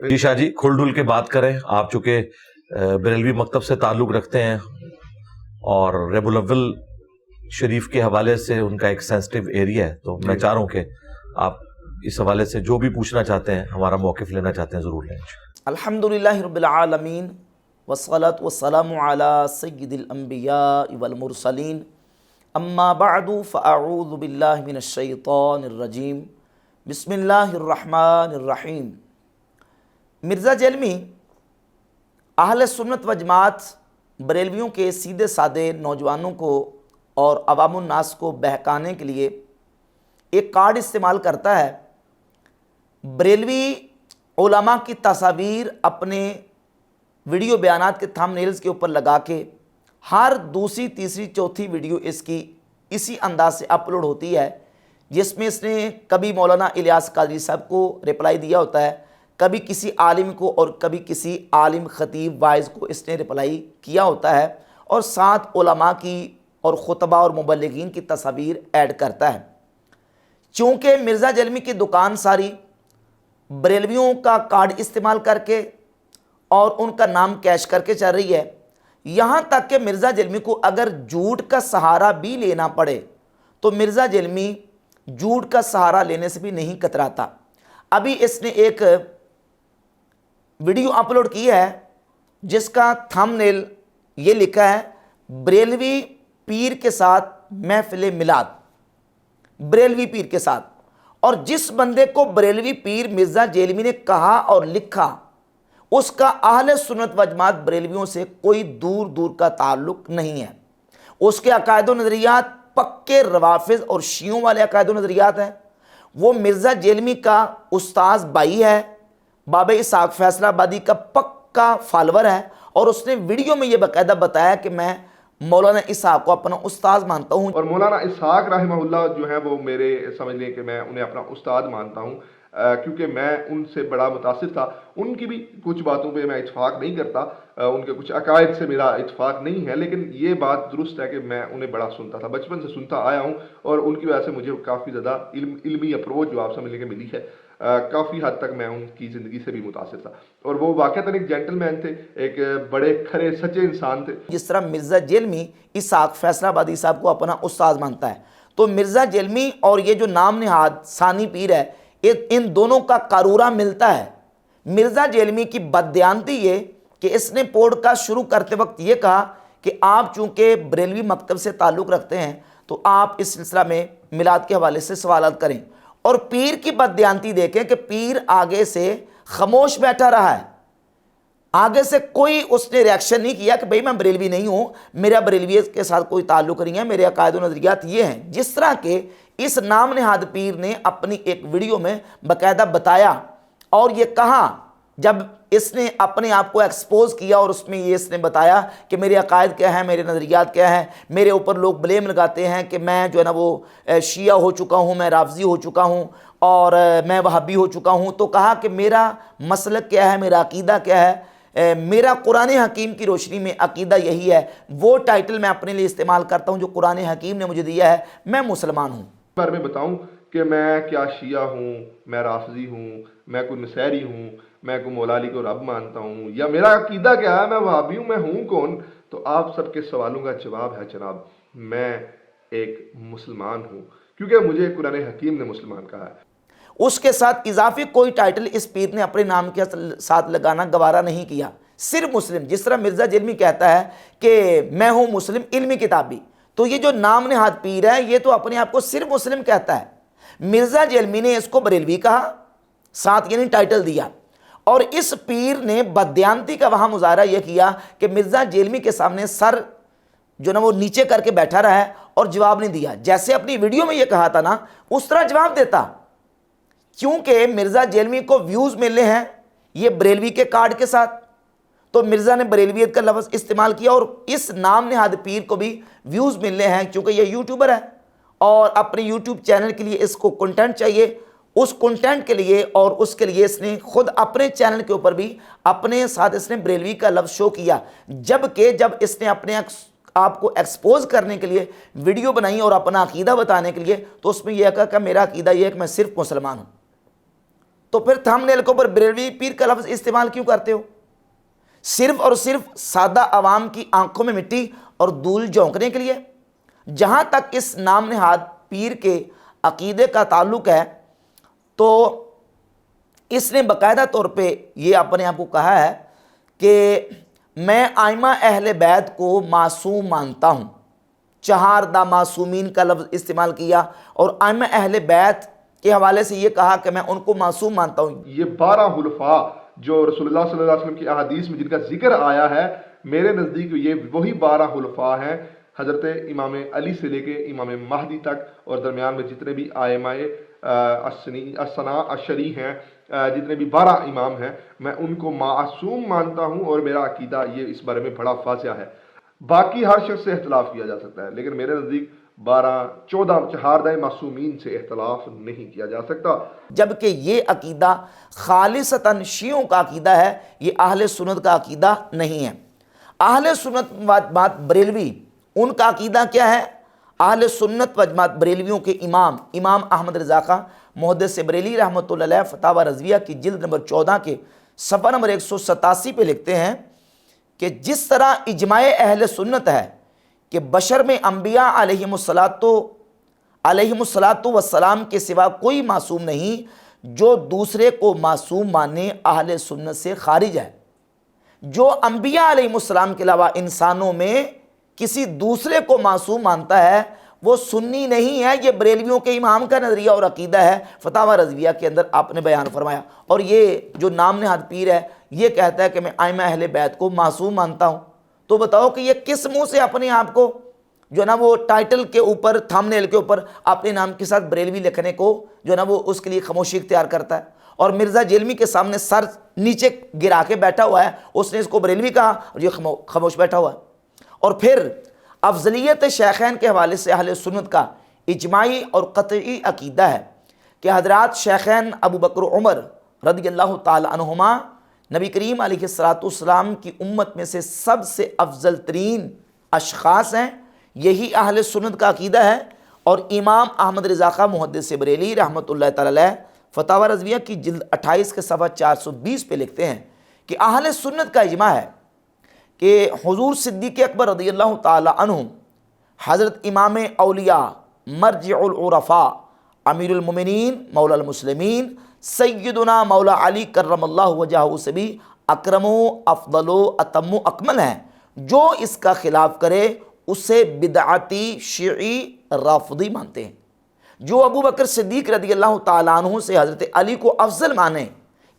جی شاہ جی کھل ڈھل کے بات کریں، آپ چونکہ بریلوی مکتب سے تعلق رکھتے ہیں اور ربیع الاول شریف کے حوالے سے ان کا ایک سینسٹیو ایریا ہے، تو میں چاہ رہا ہوں کہ آپ اس حوالے سے جو بھی پوچھنا چاہتے ہیں، ہمارا موقف لینا چاہتے ہیں، ضرور لیں۔ الحمدللہ رب العالمین والصلاة والسلام علی سید الانبیاء والمرسلین، اما بعد فاعوذ باللہ من الشیطان الرجیم، بسم اللہ الرحمن الرحیم۔ مرزا جیلمی اہل سنت و جماعت بریلویوں کے سیدھے سادے نوجوانوں کو اور عوام الناس کو بہکانے کے لیے ایک کارڈ استعمال کرتا ہے۔ بریلوی علماء کی تصاویر اپنے ویڈیو بیانات کے تھم نیلز کے اوپر لگا کے ہر دوسری تیسری چوتھی ویڈیو اس کی اسی انداز سے اپلوڈ ہوتی ہے، جس میں اس نے کبھی مولانا الیاس قادری صاحب کو رپلائی دیا ہوتا ہے، کبھی کسی عالم کو اور کبھی کسی عالم خطیب واعظ کو اس نے رپلائی کیا ہوتا ہے، اور ساتھ علماء کی اور خطبہ اور مبلغین کی تصاویر ایڈ کرتا ہے۔ چونکہ مرزا جیلمی کی دکان ساری بریلویوں کا کارڈ استعمال کر کے اور ان کا نام کیش کر کے چل رہی ہے، یہاں تک کہ مرزا جیلمی کو اگر جھوٹ کا سہارا بھی لینا پڑے تو مرزا جیلمی جھوٹ کا سہارا لینے سے بھی نہیں کتراتا۔ ابھی اس نے ایک ویڈیو اپلوڈ کی ہے جس کا تھم نیل یہ لکھا ہے، بریلوی پیر کے ساتھ محفل میلاد، بریلوی پیر کے ساتھ۔ اور جس بندے کو بریلوی پیر مرزا جیلمی نے کہا اور لکھا، اس کا اہل سنت و جماعت بریلویوں سے کوئی دور دور کا تعلق نہیں ہے۔ اس کے عقائد و نظریات پکے روافظ اور شیعوں والے عقائد و نظریات ہیں۔ وہ مرزا جیلمی کا استاذ بھائی ہے، بابا اسحاق فیصل آبادی کا پکا فالور ہے، اور اس نے ویڈیو میں یہ باقاعدہ بتایا کہ میں مولانا اسحاق کو اپنا استاذ مانتا ہوں، اور مولانا اسحاق رحمہ اللہ جو ہے وہ میرے سمجھ لیں کہ میں انہیں اپنا استاد مانتا ہوں، کیونکہ میں ان سے بڑا متاثر تھا۔ ان کی بھی کچھ باتوں پہ میں اتفاق نہیں کرتا، ان کے کچھ عقائد سے میرا اتفاق نہیں ہے، لیکن یہ بات درست ہے کہ میں انہیں بڑا سنتا تھا، بچپن سے سنتا آیا ہوں، اور ان کی وجہ سے مجھے کافی زیادہ علمی اپروچ جو آپ سمجھ لیں کہ ملی ہے۔ کافی حد تک میں ان کی زندگی سے بھی متاثر تھا، اور وہ واقعتاً ایک جینٹل مین تھے، ایک بڑے کھرے سچے انسان تھے۔ جس طرح مرزا جیلمی اسحاق فیصل آبادی صاحب کو اپنا استاذ مانتا ہے، تو مرزا جیلمی اور یہ جو نام نہاد ثانی پیر ہے، ان دونوں کا قارورہ ملتا ہے۔ مرزا جیلمی کی بددیانتی یہ کہ اس نے پوڈ کاسٹ شروع کرتے وقت یہ کہا کہ آپ چونکہ بریلوی مکتب سے تعلق رکھتے ہیں تو آپ اس سلسلہ میں میلاد کے حوالے سے سوالات کریں، اور پیر کی بددیانتی دیکھیں کہ پیر آگے سے خاموش بیٹھا رہا ہے، آگے سے کوئی اس نے ریاکشن نہیں کیا کہ بھئی میں بریلوی نہیں ہوں، میرا بریلویت کے ساتھ کوئی تعلق نہیں ہے، میرے عقائد و نظریات یہ ہیں۔ جس طرح کہ اس نام نہاد پیر نے اپنی ایک ویڈیو میں باقاعدہ بتایا اور یہ کہا، جب اس نے اپنے آپ کو ایکسپوز کیا اور اس میں یہ اس نے بتایا کہ میرے عقائد کیا ہیں، میرے نظریات کیا ہیں، میرے اوپر لوگ بلیم لگاتے ہیں کہ میں جو ہے نا وہ شیعہ ہو چکا ہوں، میں رافضی ہو چکا ہوں، اور میں وہابی ہو چکا ہوں، تو کہا کہ میرا مسلک کیا ہے، میرا عقیدہ کیا ہے، میرا قرآن حکیم کی روشنی میں عقیدہ یہی ہے، وہ ٹائٹل میں اپنے لیے استعمال کرتا ہوں جو قرآن حکیم نے مجھے دیا ہے، میں مسلمان ہوں۔ بارے میں بتاؤں کہ میں کیا شیعہ ہوں، میں رافضی ہوں، میں کوئی نصیری ہوں، میں کوئی مولا علی کو رب مانتا ہوں، یا میرا عقیدہ کیا ہے، میں وہابی ہوں، میں ہوں کون؟ تو آپ سب کے سوالوں کا جواب ہے جناب، میں ایک مسلمان ہوں، کیونکہ مجھے قرآن حکیم نے مسلمان کہا ہے۔ اس کے ساتھ اضافی کوئی ٹائٹل اس پیر نے اپنے نام کے ساتھ لگانا گوارا نہیں کیا، صرف مسلم۔ جس طرح مرزا جیلمی کہتا ہے کہ میں ہوں مسلم علمی کتابی، تو یہ جو نام نہاد پیر ہے یہ تو اپنے آپ کو صرف مسلم کہتا ہے۔ مرزا جیلمی نے اس کو بریلوی کہا، ساتھ یعنی ٹائٹل دیا، اور اس پیر نے بددیانتی کا وہاں مظاہرہ یہ کیا کہ مرزا جیلمی کے سامنے سر جو نا وہ نیچے کر کے بیٹھا رہا ہے اور جواب نہیں دیا، جیسے اپنی ویڈیو میں یہ کہا تھا نا اس طرح جواب دیتا۔ کیونکہ مرزا جیلمی کو ویوز ملنے ہیں یہ بریلوی کے کارڈ کے ساتھ، تو مرزا نے بریلویت کا لفظ استعمال کیا، اور اس نام نہاد پیر کو بھی ویوز ملنے ہیں کیونکہ یہ یوٹیوبر ہے اور اپنے یوٹیوب چینل کے لیے اس کو کنٹینٹ چاہیے۔ اس کنٹینٹ کے لیے اور اس کے لیے اس نے خود اپنے چینل کے اوپر بھی اپنے ساتھ اس نے بریلوی کا لفظ شو کیا، جبکہ جب اس نے اپنے آپ کو ایکسپوز کرنے کے لیے ویڈیو بنائی اور اپنا عقیدہ بتانے کے لیے، تو اس میں یہ کہا کہ میرا عقیدہ یہ ہے کہ میں صرف مسلمان ہوں۔ تو پھر تھمبنیل کے اوپر بریلوی پیر کا لفظ استعمال کیوں کرتے ہو؟ صرف اور صرف سادہ عوام کی آنکھوں میں مٹی اور دھول جھونکنے کے لیے؟ جہاں تک اس نام نہاد پیر کے عقیدے کا تعلق ہے تو اس نے باقاعدہ طور پہ یہ اپنے آپ کو کہا ہے کہ میں ائمہ اہل بیت کو معصوم مانتا ہوں، چہاردہ معصومین کا لفظ استعمال کیا، اور ائمہ اہل بیت کے حوالے سے یہ کہا کہ میں ان کو معصوم مانتا ہوں۔ یہ 12 خلفاء جو رسول اللہ صلی اللہ علیہ وسلم کی احادیث میں جن کا ذکر آیا ہے، میرے نزدیک یہ وہی 12 خلفاء ہیں، حضرت امام علی سے لے کے امام مہدی تک، اور درمیان میں جتنے بھی ائمہ الثنا عشری ہیں، جتنے بھی 12 امام ہیں، میں ان کو معصوم مانتا ہوں، اور میرا عقیدہ یہ اس بارے میں بڑا واضح ہے۔ باقی ہر شخص سے اختلاف کیا جا سکتا ہے، لیکن میرے نزدیک 14 چہاردہ معصومین سے اختلاف نہیں کیا جا سکتا۔ جبکہ یہ عقیدہ خالصتاً شیعوں کا عقیدہ ہے، یہ اہل سنت کا عقیدہ نہیں ہے۔ اہل سنت و جماعت بریلوی، ان کا عقیدہ کیا ہے؟ اہل سنت و جماعت بریلویوں کے امام احمد رضا خان محدث بریلی رحمۃ اللہ علیہ فتاوی رضویہ کی جلد نمبر 14 کے صفحہ نمبر 187 پہ لکھتے ہیں کہ جس طرح اجماع اہل سنت ہے کہ بشر میں انبیاء علیہم الصلاۃ والسلام کے سوا کوئی معصوم نہیں، جو دوسرے کو معصوم ماننے اہل سنت سے خارج ہے۔ جو انبیاء علیہم السلام کے علاوہ انسانوں میں کسی دوسرے کو معصوم مانتا ہے وہ سنی نہیں ہے، یہ بریلویوں کے امام کا نظریہ اور عقیدہ ہے، فتاوی رضویہ کے اندر آپ نے بیان فرمایا۔ اور یہ جو نام نہاد پیر ہے یہ کہتا ہے کہ میں ائمہ اہل بیت کو معصوم مانتا ہوں۔ تو بتاؤ کہ یہ کس منہ سے اپنے آپ کو جو ہے نا وہ ٹائٹل کے اوپر، تھمبنیل کے اوپر اپنے نام کے ساتھ بریلوی لکھنے کو جو ہے نا وہ اس کے لیے خاموشی اختیار کرتا ہے، اور مرزا جیلمی کے سامنے سر نیچے گرا کے بیٹھا ہوا ہے، اس نے اس کو بریلوی کہا اور یہ خاموش بیٹھا ہوا ہے۔ اور پھر افضلیت شیخین کے حوالے سے اہل سنت کا اجماعی اور قطعی عقیدہ ہے کہ حضرات شیخین ابو بکر و عمر رضی اللہ تعالی عنہما نبی کریم علیہ السلام کی امت میں سے سب سے افضل ترین اشخاص ہیں، یہی اہل سنت کا عقیدہ ہے۔ اور امام احمد رضا خان محدث بریلی رحمۃ اللہ تعالی علیہ فتاوی رضویہ کی جلد 28 کے صفحہ 420 پہ لکھتے ہیں کہ اہل سنت کا اجماع ہے کہ حضور صدیق اکبر رضی اللہ تعالی عنہ، حضرت امام اولیاء مرجع العرفاء امیر المومنین مولا المسلمین سیدنا مولا علی کرم اللہ وجہہ سے بھی اکرم و افضل و اتم و اکمل ہیں۔ جو اس کا خلاف کرے اسے بدعتی شیعی رافضی مانتے ہیں۔ جو ابو بکر صدیق رضی اللہ تعالیٰ عنہ سے حضرت علی کو افضل مانے،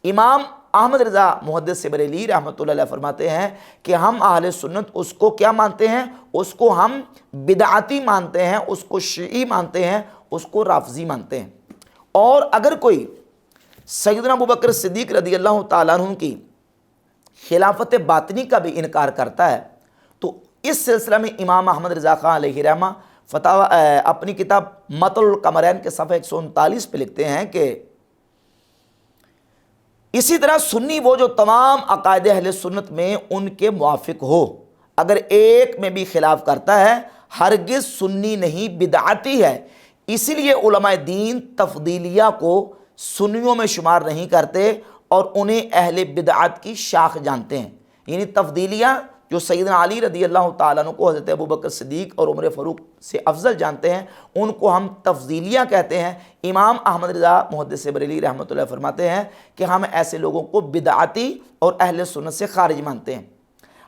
امام احمد رضا محدث بریلی رحمۃ اللہ علیہ فرماتے ہیں کہ ہم اہل سنت اس کو کیا مانتے ہیں؟ اس کو ہم بدعتی مانتے ہیں، اس کو شیعی مانتے ہیں، اس کو رافضی مانتے ہیں۔ اور اگر کوئی سیدنا ابو بکر صدیق رضی اللہ تعالیٰ عنہ کی خلافت باطنی کا بھی انکار کرتا ہے تو اس سلسلہ میں امام احمد رضا خان علیہ رحمہ فتاوی اپنی کتاب مطل القمرین کے صفحہ 139 پہ لکھتے ہیں کہ اسی طرح سنی وہ جو تمام عقائد اہل سنت میں ان کے موافق ہو، اگر ایک میں بھی خلاف کرتا ہے ہرگز سنی نہیں بدعتی ہے۔ اسی لیے علماء دین تفضیلیہ کو سنیوں میں شمار نہیں کرتے اور انہیں اہل بدعت کی شاخ جانتے ہیں۔ یعنی تفضیلیہ جو سیدنا علی رضی اللہ تعالیٰ عنہ کو حضرت ابوبکر صدیق اور عمر فاروق سے افضل جانتے ہیں، ان کو ہم تفضیلیہ کہتے ہیں۔ امام احمد رضا محدث بریلی رحمۃ اللہ فرماتے ہیں کہ ہم ایسے لوگوں کو بدعتی اور اہل سنت سے خارج مانتے ہیں۔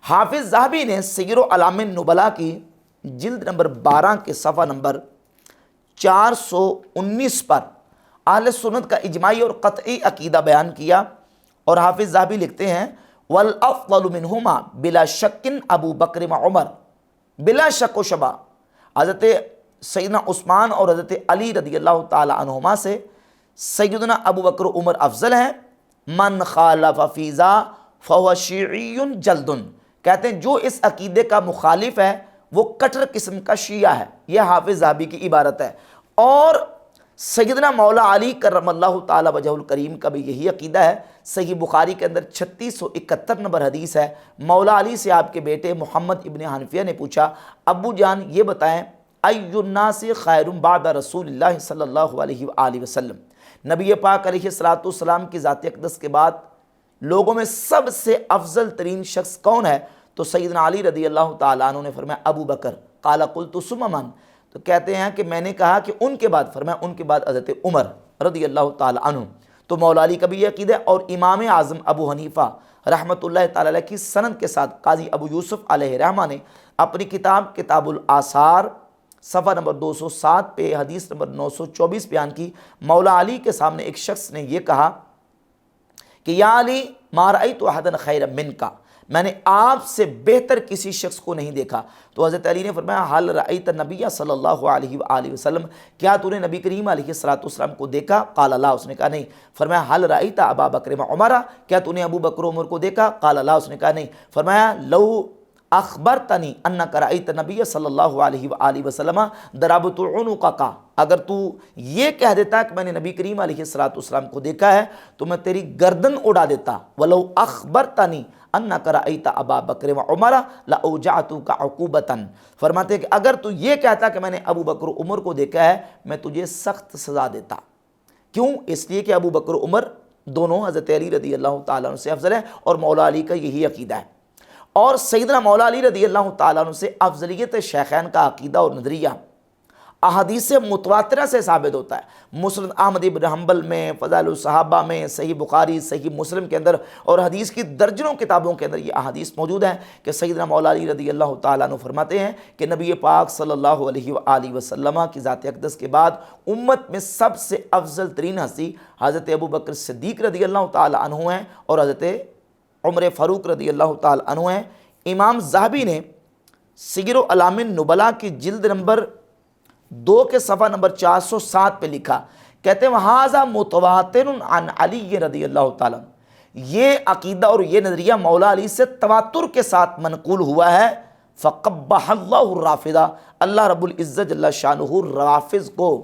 حافظ ذہبی نے سیر و اعلام النبلاء کی جلد نمبر 12 کے صفحہ نمبر 419 پر اہل سنت کا اجماعی اور قطعی عقیدہ بیان کیا، اور حافظ ذہبی لکھتے ہیں والافضل منہما بلا شک ابو بکر و عمر، بلا شک و شبہ حضرت سیدنا عثمان اور حضرت علی رضی اللہ تعالی عنہما سے سیدنا ابو بکر و عمر افضل ہیں۔ من خالف فی ذا فہو شیعی جلد، کہتے ہیں جو اس عقیدے کا مخالف ہے وہ کٹر قسم کا شیعہ ہے، یہ حافظ ذہبی کی عبارت ہے۔ اور سیدنا مولا علی کرم اللہ تعالی وجہ الکریم کا بھی یہی عقیدہ ہے۔ صحیح بخاری کے اندر 3671 نمبر حدیث ہے، مولا علی سے آپ کے بیٹے محمد ابن حنفیہ نے پوچھا ابو جان یہ بتائیں ای الناس خیر بعد رسول اللہ صلی اللہ علیہ وآلہ وسلم، نبی پاک علیہ الصلوۃ والسلام کی ذات اقدس کے بعد لوگوں میں سب سے افضل ترین شخص کون ہے؟ تو سیدنا علی رضی اللہ تعالیٰ عنہ نے فرمایا ابو بکر۔ قال قلت ثم من؟ تو کہتے ہیں کہ میں نے کہا کہ ان کے بعد، فرمایا ان کے بعد حضرت عمر رضی اللہ تعالیٰ عنہ۔ تو مولا علی کا بھی یہ عقیدہ ہے، اور امام اعظم ابو حنیفہ رحمۃ اللہ تعالیٰ علیہ کی سند کے ساتھ قاضی ابو یوسف علیہ رحمہ نے اپنی کتاب کتاب الآثار صفحہ نمبر 207 پہ حدیث نمبر 924 بیان کی۔ مولا علی کے سامنے ایک شخص نے یہ کہا کہ یا علی ما رأیت احدا خیرا منک، میں نے آپ سے بہتر کسی شخص کو نہیں دیکھا۔ تو حضرت علی نے فرمایا حل رأیت النبی صلی اللہ علیہ وآلہ وسلم، کیا تو نے نبی کریم علیہ الصلوۃ والسلام کو دیکھا؟ قال لا، اس نے کہا نہیں۔ فرمایا حل رأیت ابا بکر و عمر، کیا تو نے ابو بکر و عمر کو دیکھا؟ قال لا، اس نے کہا نہیں۔ فرمایا لو اخبرتنی انک رأیت نبی صلی اللہ علیہ وآلہ وسلم ضربت عنقک، اگر تو یہ کہہ دیتا کہ میں نے نبی کریم علیہ الصلوۃ والسلام کو دیکھا ہے تو میں تیری گردن اڑا دیتا۔ ولو اخبرتنی انک رأیت ابا بکر و عمر لاوجعتک عقوبۃ، فرماتے کہ اگر تو یہ کہتا کہ میں نے ابو بکر و عمر کو دیکھا ہے میں تجھے سخت سزا دیتا۔ کیوں؟ اس لیے کہ ابو بکر و عمر دونوں حضرت علی رضی اللہ تعالیٰ عنہ سے افضل ہیں، اور مولا علی کا یہی عقیدہ ہے۔ اور سیدنا مولا علی رضی اللہ تعالیٰ عنہ سے افضلیت شیخین کا عقیدہ اور نظریہ احادیث متواترہ سے ثابت ہوتا ہے۔ مسند احمد بن حنبل میں، فضائل الصحابہ میں، صحیح بخاری، صحیح مسلم کے اندر اور حدیث کی درجنوں کتابوں کے اندر یہ احادیث موجود ہیں کہ سیدنا مولا علی رضی اللہ تعالیٰ عنہ فرماتے ہیں کہ نبی پاک صلی اللہ علیہ وآلہ وسلم کی ذات اقدس کے بعد امت میں سب سے افضل ترین ہستی حضرت ابو بکر صدیق رضی اللہ تعالیٰ عنہ ہیں اور حضرت عمر فاروق رضی اللہ تعالیٰ عنہ ہیں۔ امام ذہبی نے سیر اعلام النبلاء کی جلد نمبر 2 کے صفحہ نمبر 407 پہ لکھا، کہتے ہیں وَهَذَا مُتَوَاتِرٌ عَنْ عَلِيٍّ رضی اللہ تعالیٰ، یہ عقیدہ اور یہ نظریہ مولا علی سے تواتر کے ساتھ منقول ہوا ہے۔ فَقَبَّحَ اللَّهُ الرَّافِضَ، اللہ رب العزت جل شانہ رافض کو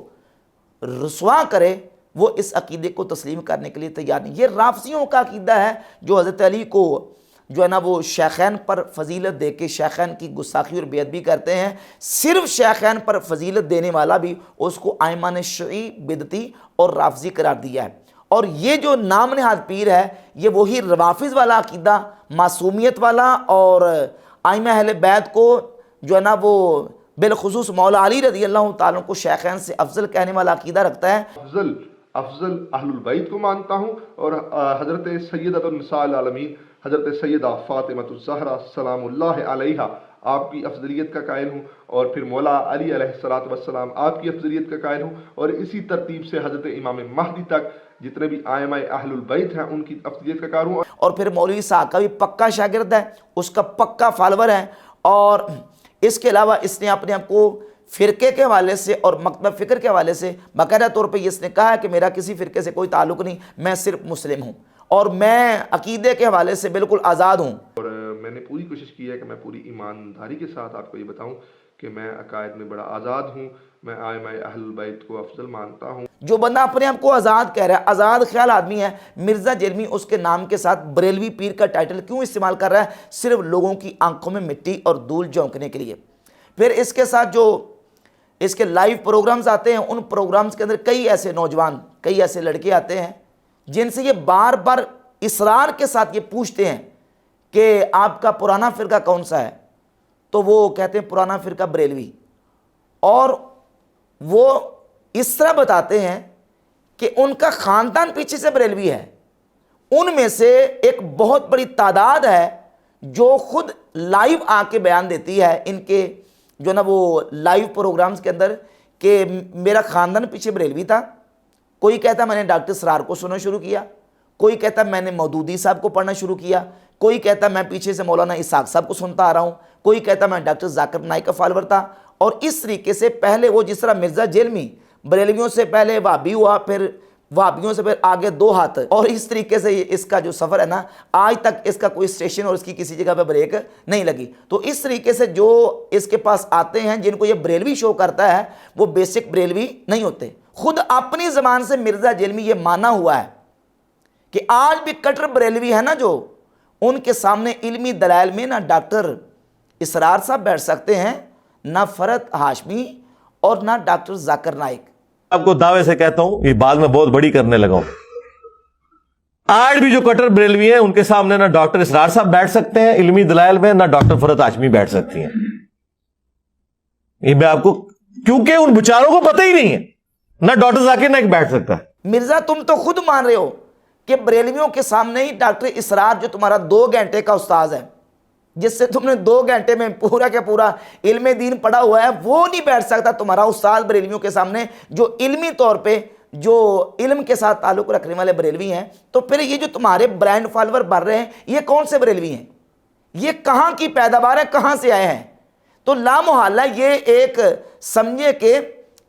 رسوا کرے، وہ اس عقیدے کو تسلیم کرنے کے لیے تیار نہیں۔ یہ رافضیوں کا عقیدہ ہے جو حضرت علی کو جو ہے نا وہ شیخین پر فضیلت دے کے شیخین کی گستاخی اور بے ادبی کرتے ہیں۔ صرف شیخین پر فضیلت دینے والا بھی اس کو ائمہ شیعی بدعتی اور رافضی قرار دیا ہے۔ اور یہ جو نام نہاد پیر ہے یہ وہی روافض والا عقیدہ، معصومیت والا اور ائمہ اہل بیت کو جو ہے نا وہ بالخصوص مولا علی رضی اللہ تعالیٰ کو شیخین سے افضل کہنے والا عقیدہ رکھتا ہے۔ افضل اہل البیت کو مانتا ہوں، اور حضرت سیدۃ النساء العالمین حضرت سیدہ فاطمہ الزہرا سلام اللہ علیہا آپ کی افضلیت کا قائل ہوں، اور پھر مولا علی علیہ الصلوۃ والسلام آپ کی افضلیت کا قائل ہوں، اور اسی ترتیب سے حضرت امام مہدی تک جتنے بھی ائمہ اہل البیت ہیں ان کی افضلیت کا قائل ہوں۔ اور پھر مولوی صاحب کا بھی پکا شاگرد ہے، اس کا پکا فالور ہے، اور اس کے علاوہ اس نے اپنے آپ کو فرقے کے حوالے سے اور مکتب فکر کے حوالے سے باقاعدہ طور پہ اس نے کہا ہے کہ میرا کسی فرقے سے کوئی تعلق نہیں، میں صرف مسلم ہوں اور میں عقیدے کے حوالے سے بالکل آزاد ہوں۔ اور میں نے پوری کوشش کی ہے کہ میں پوری ایمانداری کے ساتھ آپ کو یہ بتاؤں کہ میں عقائد میں بڑا آزاد ہوں، میں ائمہ اہل البیت کو افضل مانتا ہوں۔ جو بندہ اپنے آپ کو آزاد کہہ رہا ہے، آزاد خیال آدمی ہے، مرزا جرمی اس کے نام کے ساتھ بریلوی پیر کا ٹائٹل کیوں استعمال کر رہا ہے؟ صرف لوگوں کی آنکھوں میں مٹی اور دھول جھونکنے کے لیے۔ پھر اس کے ساتھ جو اس کے لائیو پروگرامز آتے ہیں، ان پروگرامز کے اندر کئی ایسے نوجوان، کئی ایسے لڑکے آتے ہیں جن سے یہ بار بار اصرار کے ساتھ یہ پوچھتے ہیں کہ آپ کا پرانا فرقہ کون سا ہے؟ تو وہ کہتے ہیں پرانا فرقہ بریلوی، اور وہ اس طرح بتاتے ہیں کہ ان کا خاندان پیچھے سے بریلوی ہے۔ ان میں سے ایک بہت بڑی تعداد ہے جو خود لائیو آ کے بیان دیتی ہے ان کے جو نا وہ لائیو پروگرامز کے اندر کہ میرا خاندان پیچھے بریلوی تھا۔ کوئی کہتا میں نے ڈاکٹر سرار کو سننا شروع کیا، کوئی کہتا میں نے مودودی صاحب کو پڑھنا شروع کیا، کوئی کہتا میں پیچھے سے مولانا اسحاق صاحب کو سنتا آ رہا ہوں، کوئی کہتا میں ڈاکٹر ذاکر نائک کا فالوور تھا۔ اور اس طریقے سے پہلے وہ جس طرح مرزا جیلمی بریلویوں سے پہلے وہابی ہوا، پھر وہابیوں سے پھر آگے 2 ہاتھ، اور اس طریقے سے اس کا جو سفر ہے نا آج تک اس کا کوئی اسٹیشن اور اس کی کسی جگہ پہ بریک نہیں لگی۔ تو اس طریقے سے جو اس کے پاس آتے ہیں جن کو یہ بریلوی شو کرتا ہے وہ بیسک بریلوی نہیں ہوتے۔ خود اپنی زبان سے مرزا جیلمی یہ مانا ہوا ہے کہ آج بھی کٹر بریلوی ہے نا جو ان کے سامنے علمی دلائل میں نہ ڈاکٹر اسرار صاحب بیٹھ سکتے ہیں، نہ فرد ہاشمی اور نہ ڈاکٹر ذاکر نائک۔ آپ کو دعوے سے کہتا ہوں، یہ بعد میں بہت بڑی کرنے لگا ہوں، آج بھی جو کٹر بریلوی ہیں ان کے سامنے نہ ڈاکٹر اسرار صاحب بیٹھ سکتے ہیں علمی دلائل میں، نہ ڈاکٹر فرحت ہاشمی بیٹھ سکتی ہیں. یہ میں آپ کو، کیونکہ ان بچاروں کو پتہ ہی نہیں ہے، نہ ڈاکٹر ذاکر نائک بیٹھ سکتا ہے. مرزا تم تو خود مان رہے ہو کہ بریلویوں کے سامنے ہی ڈاکٹر اسرار جو تمہارا 2 گھنٹے کا استاذ ہے، جس سے تم نے 2 گھنٹے میں پورا کے پورا علم دین پڑھا ہوا ہے، وہ نہیں بیٹھ سکتا تمہارا استاد بریلویوں کے سامنے جو علمی طور پہ جو علم کے ساتھ تعلق رکھنے والے بریلوی ہیں. تو پھر یہ جو تمہارے برانڈ فالوور بڑھ رہے ہیں، یہ کون سے بریلوی ہیں؟ یہ کہاں کی پیداوار ہے، کہاں سے آئے ہیں؟ تو لا محالہ یہ ایک سمجھے کہ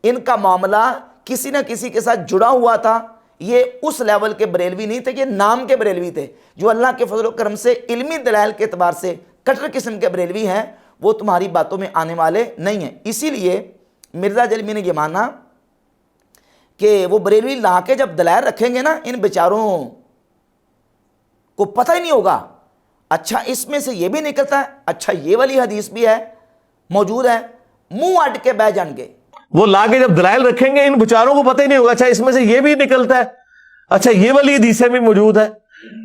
ان کا معاملہ کسی نہ کسی کے ساتھ جڑا ہوا تھا. یہ اس لیول کے بریلوی نہیں تھے، یہ نام کے بریلوی تھے جو اللہ کے فضل و کرم سے علمی دلائل کے اعتبار سے کٹر قسم کے بریلوی ہیں، وہ تمہاری باتوں میں آنے والے نہیں ہیں. اسی لیے مرزا جلمی نے یہ مانا کہ وہ بریلوی لا کے جب دلائل رکھیں گے نا، ان بیچاروں کو پتہ ہی نہیں ہوگا، اچھا اس میں سے یہ بھی نکلتا ہے، اچھا یہ والی حدیث بھی ہے موجود ہے، منہ اٹ کے بیٹھ جان گے. وہ لا کے جب دلائل رکھیں گے ان بچاروں کو پتہ ہی نہیں ہوگا، اچھا اس میں سے یہ بھی نکلتا ہے، اچھا یہ والی حدیثیں بھی موجود ہے،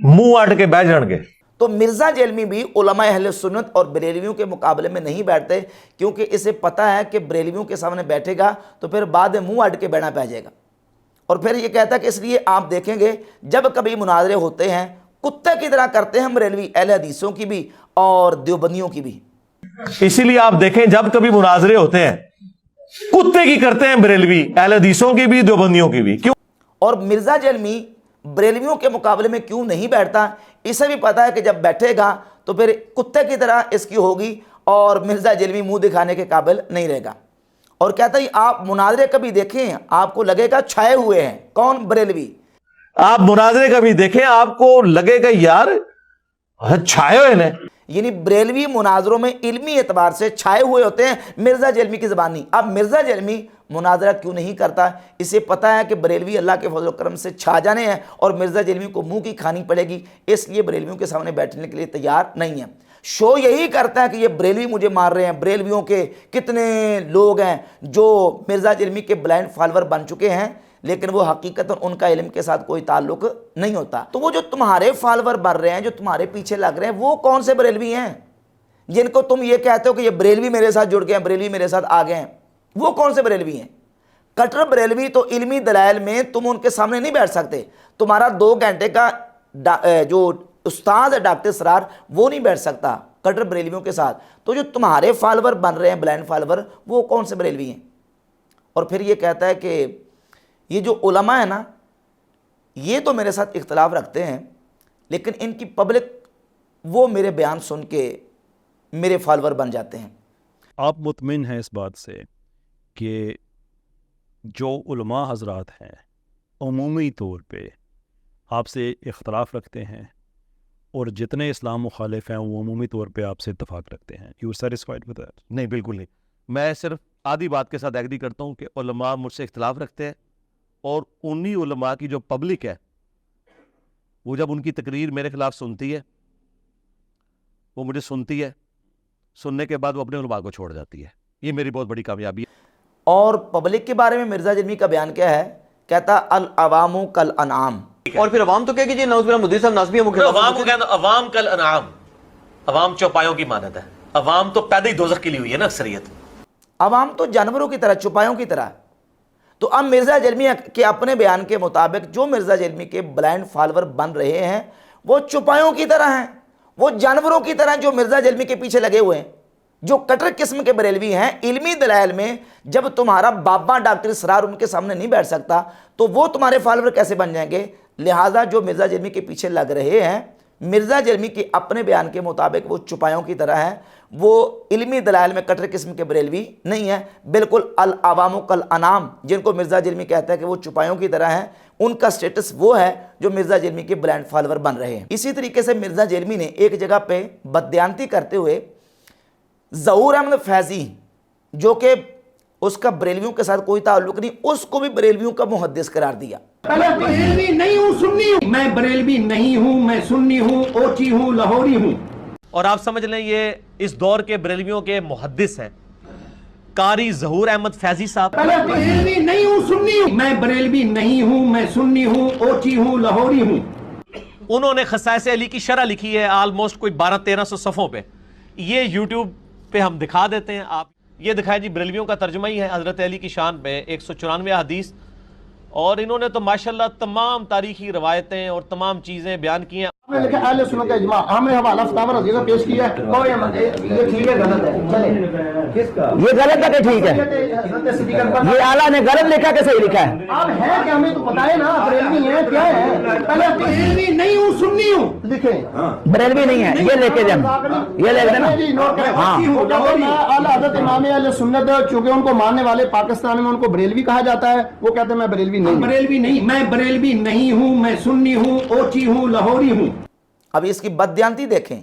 منہ اٹ کے بیٹھ جان گے. تو مرزا جیلمی بھی علماء اہل سنت اور بریلویوں کے مقابلے میں نہیں بیٹھتے، کیونکہ اسے پتہ ہے کہ بریلویوں کے سامنے بیٹھے گا تو پھر بعد میں منہ اٹ کے بیٹھنا پہ جائے گا. اور پھر یہ کہتا ہے کہ اس لیے آپ دیکھیں گے جب کبھی مناظرے ہوتے ہیں کتے کی طرح کرتے ہیں بریلوی، اہل حدیثوں کی بھی اور دیوبندیوں کی بھی. اسی لیے آپ دیکھیں جب کبھی مناظرے ہوتے ہیں کتے کی کرتے ہیں بریلوی، اہل حدیثوں کی بھی دیوبندیوں کی بھی. کیوں؟ اور مرزا جیلمی بریلویوں کے مقابلے میں کیوں نہیں بیٹھتا؟ اسے بھی پتا ہے کہ جب بیٹھے گا تو پھر کتے کی طرح اس کی ہوگی اور مرزا جیلمی منہ دکھانے کے قابل نہیں رہے گا. اور کہتا ہے آپ مناظرے کبھی دیکھیں آپ کو لگے گا چھائے ہوئے ہیں. کون؟ بریلوی. آپ مناظرے کبھی دیکھیں آپ کو لگے گا یار چھائے ہوئے ہیں. یعنی بریلوی مناظروں میں علمی اعتبار سے چھائے ہوئے ہوتے ہیں، مرزا جیلمی کی زبان نہیں. اب مرزا جیلمی مناظرہ کیوں نہیں کرتا؟ اسے پتہ ہے کہ بریلوی اللہ کے فضل و کرم سے چھا جانے ہیں اور مرزا جیلمی کو منہ کی کھانی پڑے گی، اس لیے بریلویوں کے سامنے بیٹھنے کے لیے تیار نہیں ہے. شو یہی کرتا ہے کہ یہ بریلوی مجھے مار رہے ہیں. بریلویوں کے کتنے لوگ ہیں جو مرزا جیلمی کے بلائنڈ فالوور بن چکے ہیں، لیکن وہ حقیقت ان کا علم کے ساتھ کوئی تعلق نہیں ہوتا. تو وہ جو تمہارے فالوور بن رہے ہیں، جو تمہارے پیچھے لگ رہے ہیں، وہ کون سے بریلوی ہیں جن کو تم یہ کہتے ہو کہ یہ بریلوی میرے ساتھ جڑ گئے ہیں، بریلوی میرے ساتھ آ گئے ہیں؟ وہ کون سے بریلوی ہیں؟ کٹر بریلوی تو علمی دلائل میں تم ان کے سامنے نہیں بیٹھ سکتے. تمہارا 2 گھنٹے کا جو استاد ہے ڈاکٹر اسرار، وہ نہیں بیٹھ سکتا کٹر بریلویوں کے ساتھ. تو جو تمہارے فالوور بن رہے ہیں بلائنڈ فالوور، وہ کون سے بریلوی ہیں؟ اور پھر یہ کہتا ہے کہ یہ جو علماء ہیں نا، یہ تو میرے ساتھ اختلاف رکھتے ہیں، لیکن ان کی پبلک وہ میرے بیان سن کے میرے فالوور بن جاتے ہیں. آپ مطمئن ہیں اس بات سے کہ جو علماء حضرات ہیں عمومی طور پہ آپ سے اختلاف رکھتے ہیں اور جتنے اسلام مخالف ہیں وہ عمومی طور پہ آپ سے اتفاق رکھتے ہیں؟ You satisfied with that? نہیں، بالکل نہیں. میں صرف آدھی بات کے ساتھ ایگری کرتا ہوں کہ علماء مجھ سے اختلاف رکھتے ہیں، اور انہی علماء کی جو پبلک ہے وہ جب ان کی تقریر میرے خلاف سنتی ہے، وہ مجھے سنتی ہے، سننے کے بعد وہ اپنے علماء کو چھوڑ جاتی ہے. یہ میری بہت بڑی کامیابی ہے. اور پبلک کے بارے میں مرزا جیلمی کا بیان کیا ہے؟ کہتا العوام کالانعام. اور پھر عوام تو کہے کہ جی نعوذ باللہ مدیر صاحب ناسبی ہے. عوام کو کہنا عوام کالانعام، عوام چوپایوں کی مانند ہے. عوام تو پیدا ہی دوزخ کے لیے ہوئی ہے نا اکثریت. عوام تو جانوروں کی طرح، چوپایوں کی طرح. تو اب مرزا جیلمی کے اپنے بیان کے مطابق جو مرزا جیلمی کے بلائنڈ فالوور بن رہے ہیں وہ چوپایوں کی طرح ہیں، وہ جانوروں کی طرح جو مرزا جیلمی کے پیچھے لگے ہوئے ہیں. جو کٹر قسم کے بریلوی ہیں علمی دلائل میں جب تمہارا بابا ڈاکٹر اسرار ان کے سامنے نہیں بیٹھ سکتا تو وہ تمہارے فالوور کیسے بن جائیں گے؟ لہٰذا جو مرزا جیلمی کے پیچھے لگ رہے ہیں، مرزا جیلمی کے اپنے بیان کے مطابق وہ چوپایوں کی طرح ہیں، وہ علمی دلائل میں کٹر قسم کے بریلوی نہیں ہیں. بالکل العوام کالانعام جن کو مرزا جیلمی کہتا ہے کہ وہ چوپایوں کی طرح ہیں، ان کا سٹیٹس وہ ہے جو مرزا جیلمی کے بلائنڈ فالوور بن رہے ہیں. اسی طریقے سے مرزا جیلمی نے ایک جگہ پہ بددیانتی کرتے ہوئے ظہور احمد فیضی، جو کہ اس کا بریلویوں کے ساتھ کوئی تعلق نہیں، اس کو بھی بریلویوں کا محدث قرار دیا. میں بریلوی نہیں ہوں، سنی ہوں. میں بریلوی نہیں ہوں، میں سنی ہوں، اوچی ہوں، لاہوری ہوں. اور آپ سمجھ لیں یہ اس دور کے بریلویوں کے محدث ہیں. قاری ظہور احمد فیضی صاحب. پہلے بریلوی نہیں ہوں سنی ہوں. میں بریلوی نہیں ہوں، میں سنی ہوں، اوچی ہوں، لاہوری ہوں. انہوں نے خصائص علی کی شرح لکھی ہے آلموسٹ کوئی 1200-1300 صفحوں پہ. یہ یوٹیوب پہ ہم دکھا دیتے ہیں. آپ یہ دکھائیں جی، بریلویوں کا ترجمہ ہی ہے حضرت علی کی شان پہ 194 حدیث. اور انہوں نے تو ماشاءاللہ تمام تاریخی روایتیں اور تمام چیزیں بیان کی ہیں. میں نے لکھا اہل سنت کا اجماع. ہم نے حوالہ فتاوی رضیہ کا پیش کیا ہے. یہ ٹھیک ہے غلط ہے؟ چلیں. یہ غلط ہے کہ ٹھیک ہے؟ حضرت صدیق اکبر یہ اعلیٰ نے غلط لکھا کہ صحیح لکھا ہے؟ آپ ہیں کہ ہمیں تو بتائیں نا بریلوی ہیں کیا ہے. پہلے بریلوی نہیں ہوں سنی ہوں لکھیں. بریلوی نہیں ہے، یہ لے کے دیں، یہ لے کے دینا. جی نوٹ کریں. ہاں. اعلیٰ حضرت امام اہل سنت چونکہ ان کو ماننے والے پاکستان میں ان کو بریلوی کہا جاتا ہے، وہ کہتے ہیں میں بریلوی نہیں. بریلوی نہیں، میں بریلوی نہیں ہوں، میں سنی ہوں، اوچی ہوں، لاہوری ہوں. اب اس کی بددیانتی دیکھیں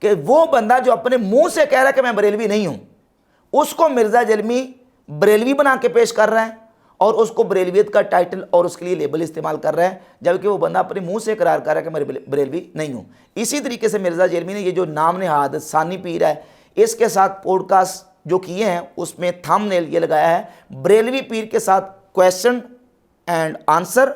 کہ وہ بندہ جو اپنے منہ سے کہہ رہا ہے کہ میں بریلوی نہیں ہوں، اس کو مرزا جلمی بریلوی بنا کے پیش کر رہا ہے اور اس کو بریلویت کا ٹائٹل اور اس کے لیے لیبل استعمال کر رہا ہے، جبکہ وہ بندہ اپنے منہ سے اقرار کر رہا ہے کہ میں بریلوی نہیں ہوں. اسی طریقے سے مرزا جلمی نے یہ جو نام نہاد ثانی پیر ہے، اس کے ساتھ پوڈ کاسٹ جو کیے ہیں اس میں تھم نیل یہ لگایا ہے بریلوی پیر کے ساتھ کویسچن اینڈ آنسر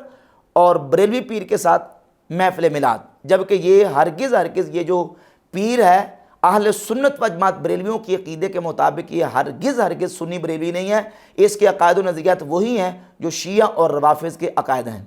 اور بریلوی پیر کے ساتھ محفل میلاد، جبکہ یہ ہرگز یہ جو پیر ہے اہل سنت و جماعت بریلویوں کی عقیدے کے مطابق یہ ہرگز سنی بریلوی نہیں ہے. اس کے عقائد و نظریات وہی ہیں جو شیعہ اور روافظ کے عقائد ہیں.